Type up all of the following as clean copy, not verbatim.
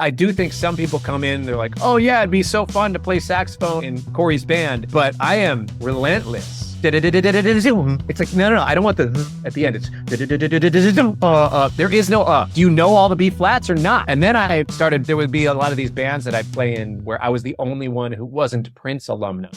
I do think some people come in, they're like, oh yeah, it'd be so fun to play saxophone in Cory's band, but I am relentless. It's like, no, I don't want the at the end. It's there is no Do you know all the B flats or not? And then I started, there would be a lot of these bands that I play in where I was the only one who wasn't Prince alumni.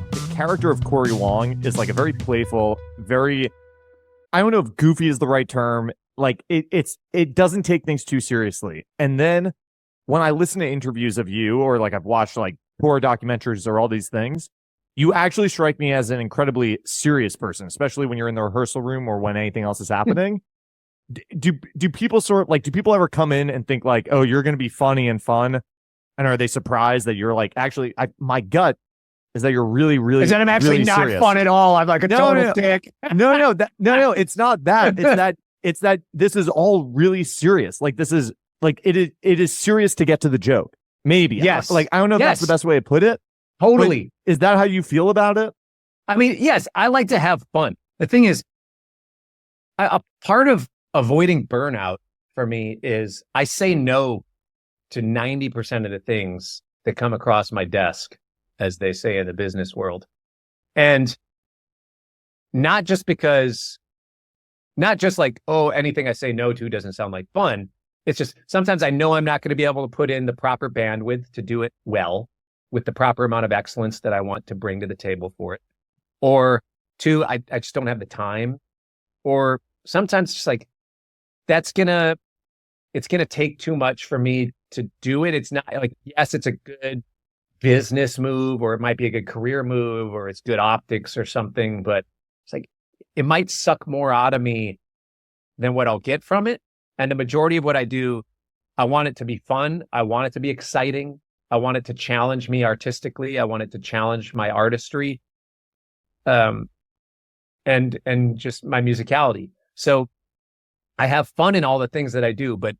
The character of Cory Wong is like a very playful, very, I don't know if goofy is the right term. Like it doesn't take things too seriously. And then when I listen to interviews of you, or like I've watched like horror documentaries or all these things, you actually strike me as an incredibly serious person, especially when you're in the rehearsal room or when anything else is happening. Do people do people ever come in and think like, oh, you're going to be funny and fun? And are they surprised that you're like, actually, my gut is that you're really, really, is that I'm actually really not serious. fun at all. I'm like a total dick. No, it's not that. It's that this is all really serious. Like this is like, it is serious to get to the joke. Maybe. Yes. Like, I don't know if that's the best way to put it. Totally. Is that how you feel about it? I mean, yes, I like to have fun. The thing is, a part of avoiding burnout for me is I say no to 90% of the things that come across my desk, as they say in the business world. And not just like, oh, anything I say no to doesn't sound like fun. It's just sometimes I know I'm not going to be able to put in the proper bandwidth to do it well with the proper amount of excellence that I want to bring to the table for it. Or two, I just don't have the time. Or sometimes just like, it's going to take too much for me to do it. It's not like, yes, it's a good business move, or it might be a good career move, or it's good optics or something, but it's like, it might suck more out of me than what I'll get from it. And the majority of what I do, I want it to be fun. I want it to be exciting. I want it to challenge me artistically. I want it to challenge my artistry, and just my musicality. So I have fun in all the things that I do, but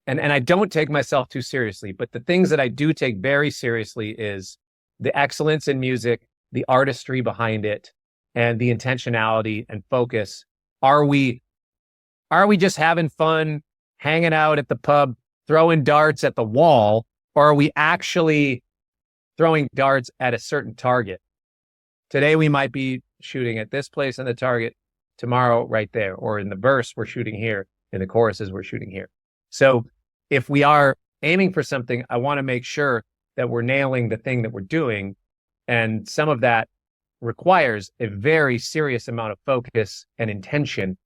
and I don't take myself too seriously. But the things that I do take very seriously is the excellence in music, the artistry behind it, and the intentionality and focus. Are we just having fun, hanging out at the pub, throwing darts at the wall, or are we actually throwing darts at a certain target? Today, we might be shooting at this place on the target, tomorrow right there, or in the verse, we're shooting here, in the choruses, we're shooting here. So if we are aiming for something, I want to make sure that we're nailing the thing that we're doing. And some of that requires a very serious amount of focus and intention.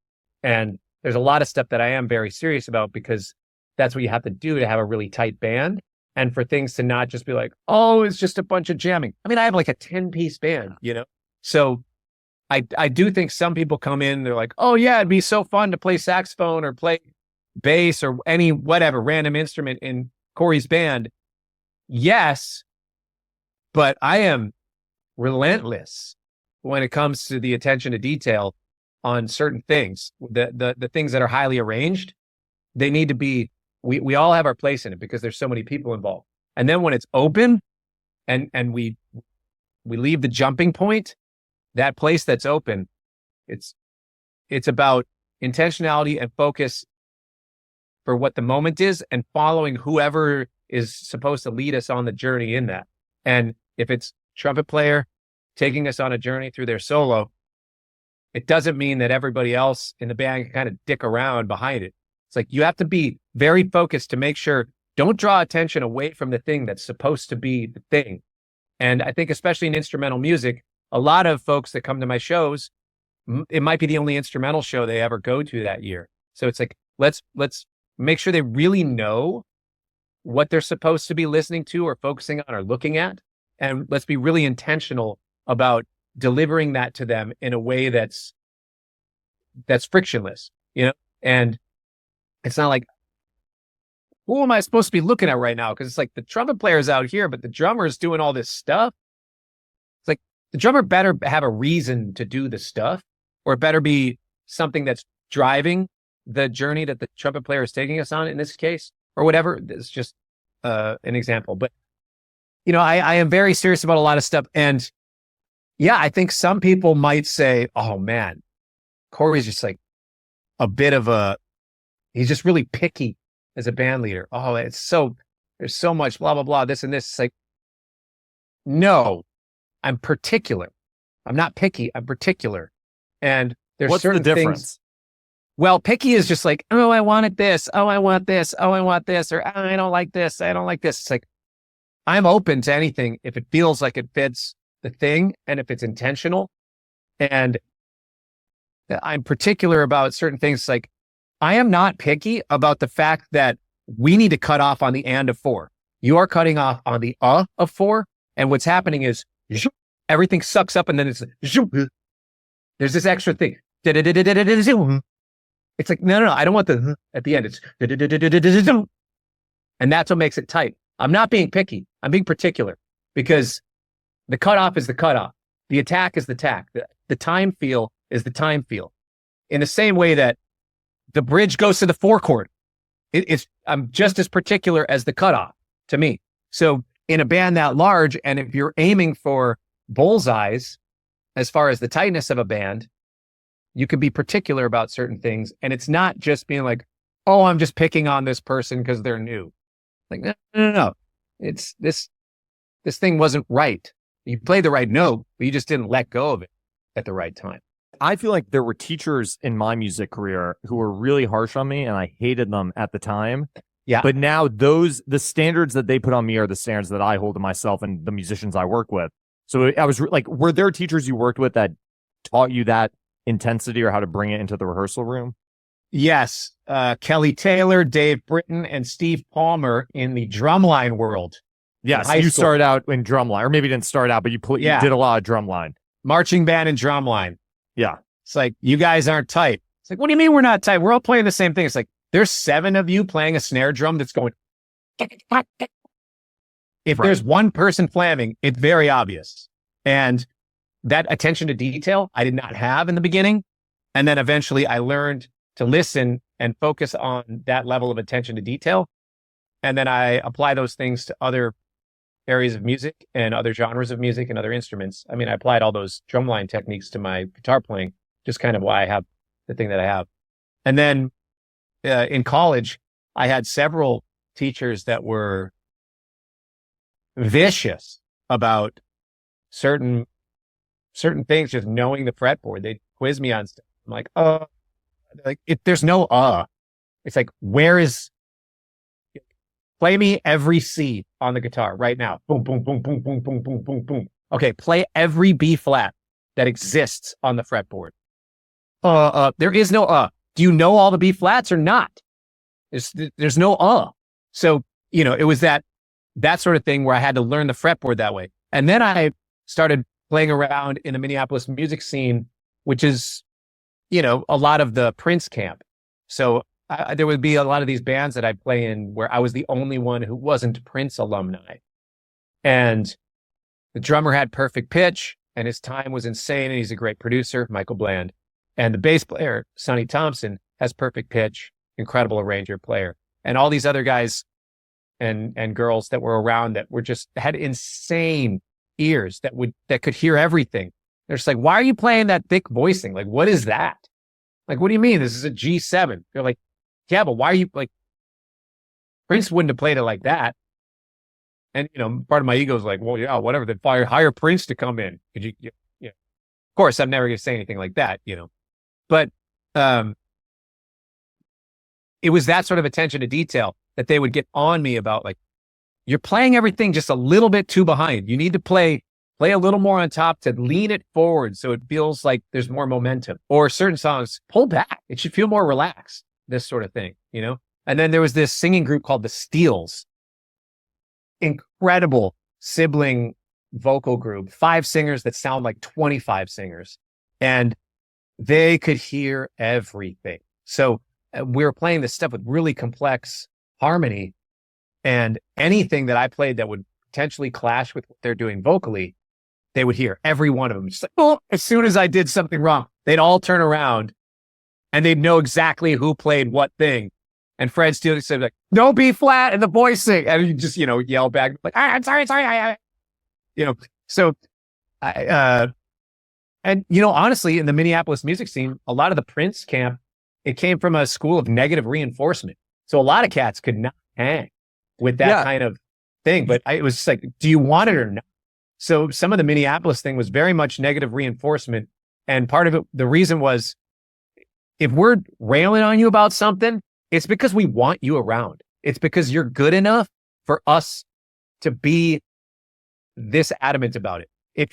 And there's a lot of stuff that I am very serious about, because that's what you have to do to have a really tight band. And for things to not just be like, oh, it's just a bunch of jamming. I mean, I have like a 10-piece band, So I do think some people come in, they're like, oh yeah, it'd be so fun to play saxophone or play bass or any whatever random instrument in Cory's band. Yes, but I am relentless when it comes to the attention to detail on certain things. The things that are highly arranged, they need to be, we all have our place in it because there's so many people involved. And then when it's open and we leave the jumping point, that place that's open, it's about intentionality and focus for what the moment is, and following whoever is supposed to lead us on the journey in that. And if it's trumpet player taking us on a journey through their solo, it doesn't mean that everybody else in the band can kind of dick around behind it. It's like, you have to be very focused to make sure, don't draw attention away from the thing that's supposed to be the thing. And I think especially in instrumental music, a lot of folks that come to my shows, it might be the only instrumental show they ever go to that year. So it's like, let's make sure they really know what they're supposed to be listening to or focusing on or looking at. And let's be really intentional about delivering that to them in a way that's frictionless, and it's not like, who am I supposed to be looking at right now? Because it's like, the trumpet player's out here, but the drummer is doing all this stuff. It's like, the drummer better have a reason to do the stuff, or it better be something that's driving the journey that the trumpet player is taking us on in this case, or whatever. It's just an example. But, I am very serious about a lot of stuff. And yeah, I think some people might say, oh man, Cory's just like a bit of He's just really picky as a band leader. Oh, there's so much blah, blah, blah, this and this. It's like, no, I'm particular. I'm not picky. I'm particular. And there's What's certain the difference? things. Well, picky is just like, oh, I wanted this. Oh, I want this. Oh, I want this. Or oh, I don't like this. I don't like this. It's like, I'm open to anything if it feels like it fits the thing and if it's intentional. And I'm particular about certain things. Like, I am not picky about the fact that we need to cut off on the and of 4. You are cutting off on the of 4. And what's happening is everything sucks up and then it's there's this extra thing. It's like, no, I don't want the at the end. It's and that's what makes it tight. I'm not being picky. I'm being particular because the cutoff is the cutoff. The attack is the attack. The time feel is the time feel. In the same way that the bridge goes to the 4 chord. I'm just as particular as the cutoff to me. So in a band that large, and if you're aiming for bullseyes as far as the tightness of a band, you can be particular about certain things. And it's not just being like, oh, I'm just picking on this person because they're new. Like, no. It's this thing wasn't right. You played the right note, but you just didn't let go of it at the right time. I feel like there were teachers in my music career who were really harsh on me and I hated them at the time. Yeah. But now the standards that they put on me are the standards that I hold to myself and the musicians I work with. So I was like, were there teachers you worked with that taught you that intensity or how to bring it into the rehearsal room? Yes. Kelly Taylor, Dave Britton, and Steve Palmer in the drumline world. Yes, you started out in drumline, or maybe you didn't start out, but you did a lot of drumline. Marching band and drumline. Yeah. It's like, you guys aren't tight. It's like, what do you mean we're not tight? We're all playing the same thing. It's like, there's 7 of you playing a snare drum that's going. If there's one person flamming, it's very obvious. And that attention to detail, I did not have in the beginning. And then eventually I learned to listen and focus on that level of attention to detail. And then I apply those things to other areas of music and other genres of music and other instruments. I mean, I applied all those drumline techniques to my guitar playing, just kind of why I have the thing that I have. And then in college, I had several teachers that were vicious about certain things, just knowing the fretboard. They'd quiz me on stuff. I'm like, there's no It's like, play me every C on the guitar right now. Boom, boom, boom, boom, boom, boom, boom, boom, boom. Okay, play every B flat that exists on the fretboard. There is no Do you know all the B flats or not? There's no So, it was that sort of thing where I had to learn the fretboard that way. And then I started playing around in the Minneapolis music scene, which is, a lot of the Prince camp. So there would be a lot of these bands that I'd play in where I was the only one who wasn't Prince alumni. And the drummer had perfect pitch and his time was insane. And he's a great producer, Michael Bland. And the bass player, Sonny Thompson, has perfect pitch, incredible arranger player. And all these other guys and girls that were around that were just had insane ears that could hear everything. They're just like, why are you playing that thick voicing? Like, what is that? Like, what do you mean? This is a G7. They're like, yeah, but why are you like, Prince wouldn't have played it like that. And, part of my ego is like, well, yeah, whatever. Then hire Prince to come in. Could you? Yeah. Of course, I'm never going to say anything like that, But it was that sort of attention to detail that they would get on me about, like, you're playing everything just a little bit too behind. You need to play a little more on top to lean it forward so it feels like there's more momentum. Or certain songs, pull back. It should feel more relaxed, this sort of thing, And then there was this singing group called the Steels. Incredible sibling vocal group, 5 singers that sound like 25 singers. And they could hear everything. So we were playing this stuff with really complex harmony, and anything that I played that would potentially clash with what they're doing vocally, they would hear every one of them. Just like, as soon as I did something wrong, they'd all turn around and they'd know exactly who played what thing. And Fred Steele said, like, no B flat and the boys sing. And you just, yell back, like, I'm sorry. So and honestly, in the Minneapolis music scene, a lot of the Prince camp it came from a school of negative reinforcement. So a lot of cats could not hang with that kind of thing. But it was just like, do you want it or not? So some of the Minneapolis thing was very much negative reinforcement. And part of it, the reason was, if we're railing on you about something, it's because we want you around. It's because you're good enough for us to be this adamant about it.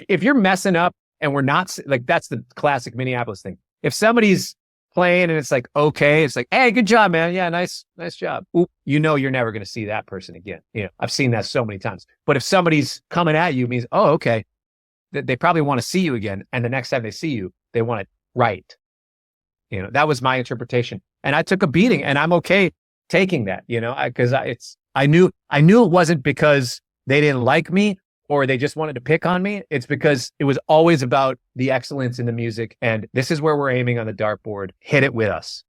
If you're messing up and we're not, like, that's the classic Minneapolis thing. If somebody's playing and it's like, okay, it's like, hey, good job, man. Yeah, nice job. Oop, you know, you're never going to see that person again. You know, I've seen that so many times. But if somebody's coming at you, it means, oh, okay, they probably want to see you again. And the next time they see you, they want it right. You know, that was my interpretation. And I took a beating, and I'm okay taking that, you know, because I knew it wasn't because they didn't like me or they just wanted to pick on me. It's because it was always about the excellence in the music. And this is where we're aiming on the dartboard. Hit it with us.